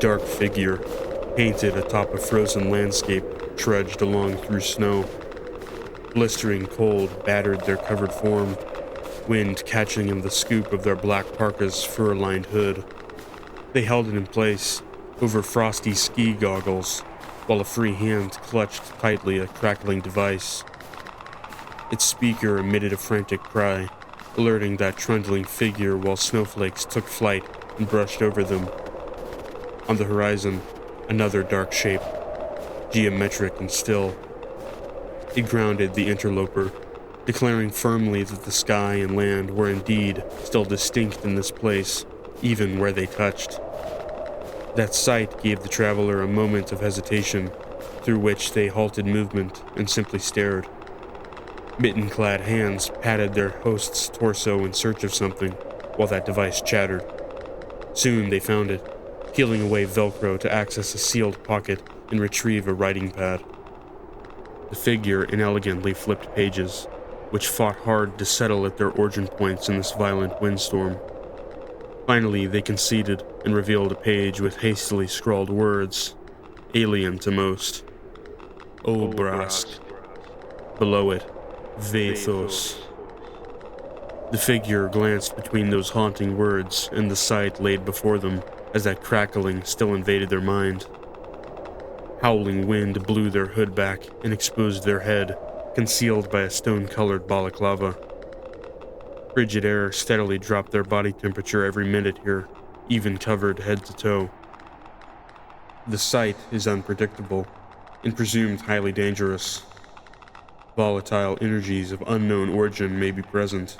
dark figure, painted atop a frozen landscape, trudged along through snow. Blistering cold battered their covered form, wind catching in the scoop of their black parka's fur-lined hood. They held it in place, over frosty ski goggles, while a free hand clutched tightly a crackling device. Its speaker emitted a frantic cry, alerting that trundling figure while snowflakes took flight and brushed over them. On the horizon, another dark shape, geometric and still. It grounded the interloper, declaring firmly that the sky and land were indeed still distinct in this place, even where they touched. That sight gave the traveler a moment of hesitation, through which they halted movement and simply stared. Mitten-clad hands patted their host's torso in search of something, while that device chattered. Soon they found it, peeling away Velcro to access a sealed pocket and retrieve a writing pad. The figure inelegantly flipped pages, which fought hard to settle at their origin points in this violent windstorm. Finally, they conceded and revealed a page with hastily scrawled words, alien to most. Obelisk. Below it, Vathos. The figure glanced between those haunting words and the sight laid before them as that crackling still invaded their mind. Howling wind blew their hood back and exposed their head, concealed by a stone-colored balaclava. Frigid air steadily dropped their body temperature every minute here, even covered head to toe. The sight is unpredictable and presumed highly dangerous. Volatile energies of unknown origin may be present.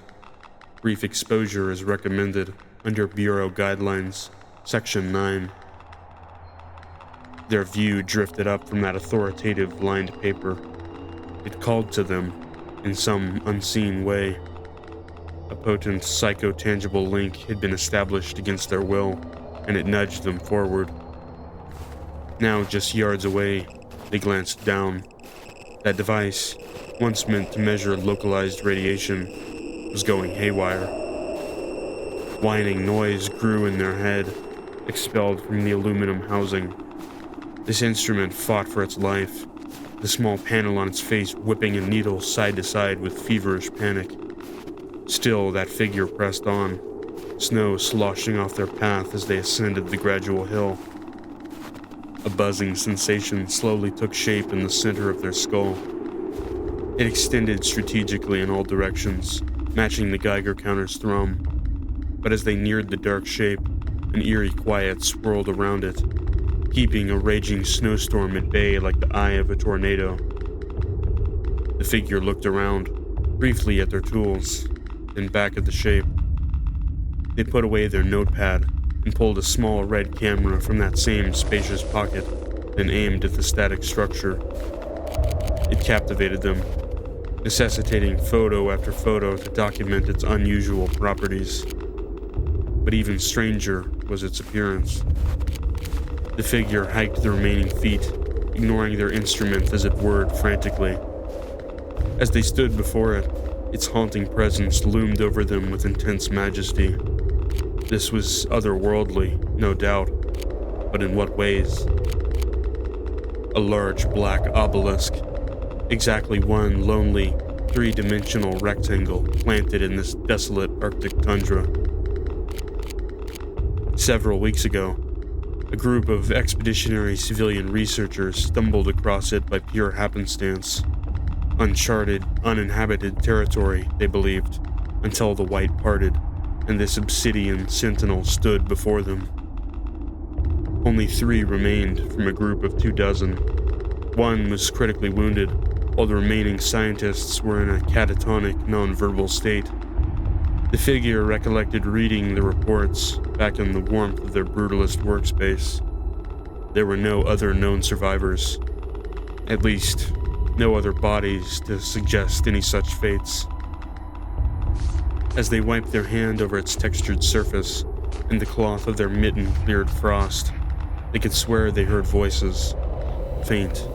Brief exposure is recommended under Bureau Guidelines, Section 9. Their view drifted up from that authoritative lined paper. It called to them in some unseen way. A potent psycho-tangible link had been established against their will, and it nudged them forward. Now, just yards away, they glanced down. That device, once meant to measure localized radiation, was going haywire. Whining noise grew in their head, expelled from the aluminum housing. This instrument fought for its life, the small panel on its face whipping a needle side to side with feverish panic. Still, that figure pressed on, snow sloshing off their path as they ascended the gradual hill. A buzzing sensation slowly took shape in the center of their skull. It extended strategically in all directions, matching the Geiger counter's thrum. But as they neared the dark shape, an eerie quiet swirled around it, keeping a raging snowstorm at bay like the eye of a tornado. The figure looked around, briefly at their tools, then back at the shape. They put away their notepad and pulled a small red camera from that same spacious pocket, then aimed at the static structure. It captivated them, necessitating photo after photo to document its unusual properties. But even stranger was its appearance. The figure hiked the remaining feet, ignoring their instrument as it whirred frantically. As they stood before it, its haunting presence loomed over them with intense majesty. This was otherworldly, no doubt, but in what ways? A large black obelisk, exactly one lonely, three-dimensional rectangle planted in this desolate Arctic tundra. Several weeks ago, a group of expeditionary civilian researchers stumbled across it by pure happenstance. Uncharted, uninhabited territory, they believed, until the white parted, and this obsidian sentinel stood before them. Only 3 remained from a group of 24. One was critically wounded, while the remaining scientists were in a catatonic, non-verbal state. The figure recollected reading the reports back in the warmth of their brutalist workspace. There were no other known survivors. At least, no other bodies to suggest any such fates. As they wiped their hand over its textured surface, and the cloth of their mitten cleared frost, they could swear they heard voices. Faint,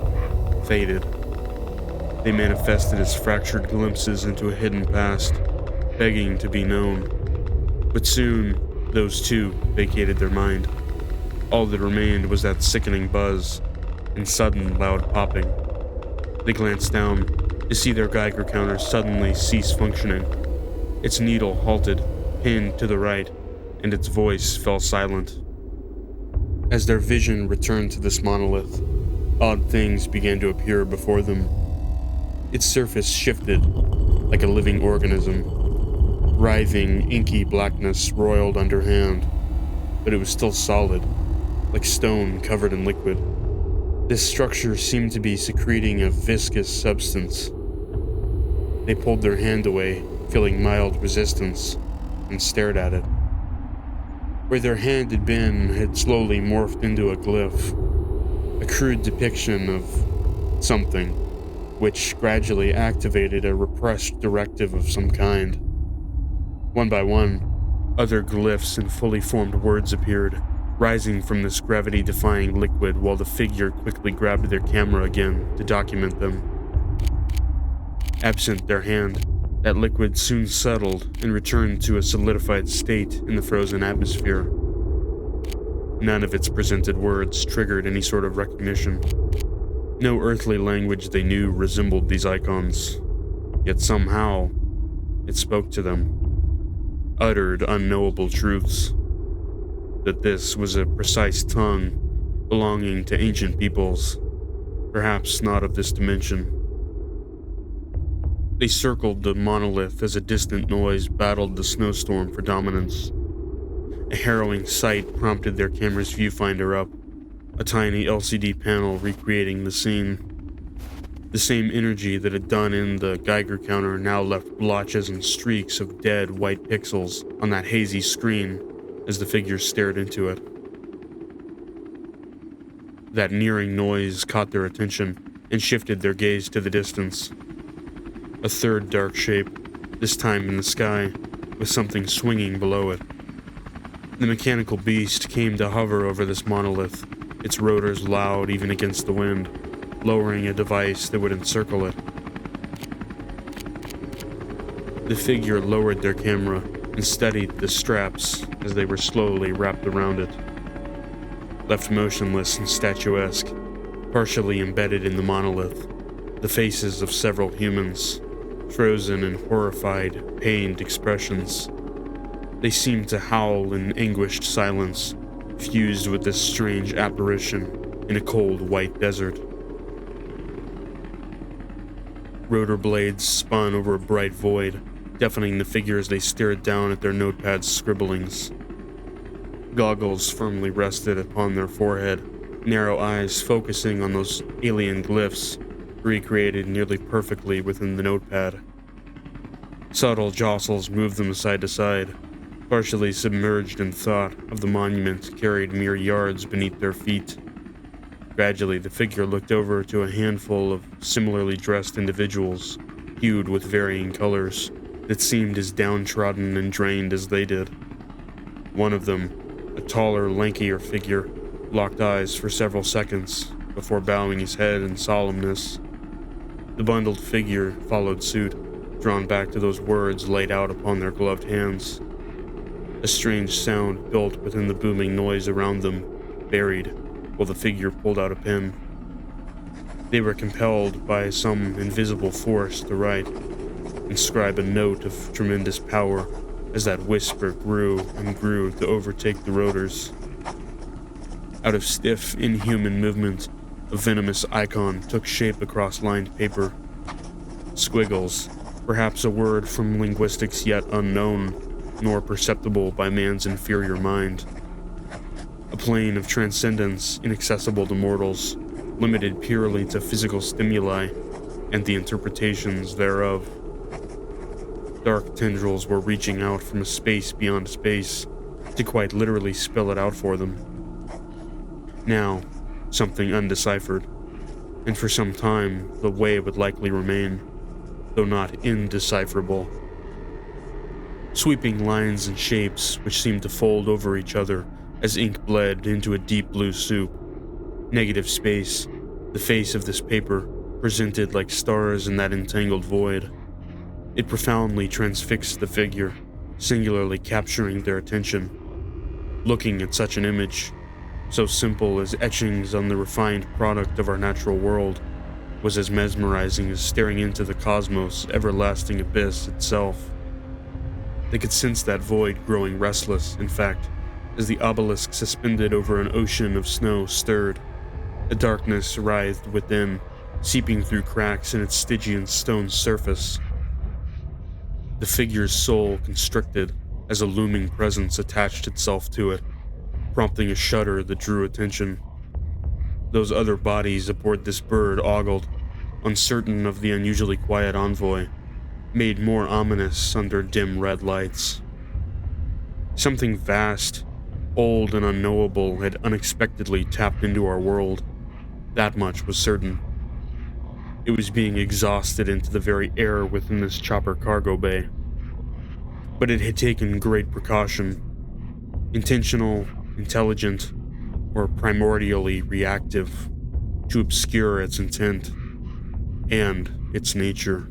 faded. They manifested as fractured glimpses into a hidden past, begging to be known. But soon, those too vacated their mind. All that remained was that sickening buzz and sudden loud popping. They glanced down to see their Geiger counter suddenly cease functioning. Its needle halted, pinned to the right, and its voice fell silent. As their vision returned to this monolith, odd things began to appear before them. Its surface shifted like a living organism. Writhing, inky blackness roiled underhand, but it was still solid, like stone covered in liquid. This structure seemed to be secreting a viscous substance. They pulled their hand away, feeling mild resistance, and stared at it. Where their hand had been had slowly morphed into a glyph, a crude depiction of something, which gradually activated a repressed directive of some kind. One by one, other glyphs and fully formed words appeared, rising from this gravity-defying liquid while the figure quickly grabbed their camera again to document them. Absent their hand, that liquid soon settled and returned to a solidified state in the frozen atmosphere. None of its presented words triggered any sort of recognition. No earthly language they knew resembled these icons, yet somehow it spoke to them, uttered unknowable truths. That this was a precise tongue belonging to ancient peoples, perhaps not of this dimension. They circled the monolith as a distant noise battled the snowstorm for dominance. A harrowing sight prompted their camera's viewfinder up, a tiny LCD panel recreating the scene. The same energy that had done in the Geiger counter now left blotches and streaks of dead white pixels on that hazy screen as the figures stared into it. That nearing noise caught their attention and shifted their gaze to the distance. A third dark shape, this time in the sky, with something swinging below it. The mechanical beast came to hover over this monolith, its rotors loud even against the wind, lowering a device that would encircle it. The figure lowered their camera and studied the straps as they were slowly wrapped around it. Left motionless and statuesque, partially embedded in the monolith, the faces of several humans, frozen in horrified, pained expressions. They seemed to howl in anguished silence, fused with this strange apparition in a cold white desert. Rotor blades spun over a bright void, deafening the figures they stared down at their notepads' scribblings. Goggles firmly rested upon their forehead, narrow eyes focusing on those alien glyphs, recreated nearly perfectly within the notepad. Subtle jostles moved them side to side, partially submerged in thought of the monument carried mere yards beneath their feet. Gradually, the figure looked over to a handful of similarly dressed individuals, hued with varying colors, that seemed as downtrodden and drained as they did. One of them, a taller, lankier figure, locked eyes for several seconds before bowing his head in solemnness. The bundled figure followed suit, drawn back to those words laid out upon their gloved hands. A strange sound built within the booming noise around them, buried, while the figure pulled out a pen. They were compelled by some invisible force to write, inscribe a note of tremendous power as that whisper grew and grew to overtake the rotors. Out of stiff, inhuman movement, a venomous icon took shape across lined paper. Squiggles, perhaps a word from linguistics yet unknown, nor perceptible by man's inferior mind. A plane of transcendence inaccessible to mortals, limited purely to physical stimuli and the interpretations thereof. Dark tendrils were reaching out from a space beyond space to quite literally spell it out for them. Now, something undeciphered, and for some time the way would likely remain, though not indecipherable. Sweeping lines and shapes which seemed to fold over each other as ink bled into a deep blue soup. Negative space, the face of this paper, presented like stars in that entangled void. It profoundly transfixed the figure, singularly capturing their attention. Looking at such an image, so simple as etchings on the refined product of our natural world, was as mesmerizing as staring into the cosmos' everlasting abyss itself. They could sense that void growing restless, in fact, as the obelisk suspended over an ocean of snow stirred. A darkness writhed within, seeping through cracks in its Stygian stone surface. The figure's soul constricted as a looming presence attached itself to it, prompting a shudder that drew attention. Those other bodies aboard this bird ogled, uncertain of the unusually quiet envoy, made more ominous under dim red lights. Something vast, old, and unknowable had unexpectedly tapped into our world. That much was certain. It was being exhausted into the very air within this chopper cargo bay. But it had taken great precaution. Intentional, intelligent, or primordially reactive, to obscure its intent and its nature.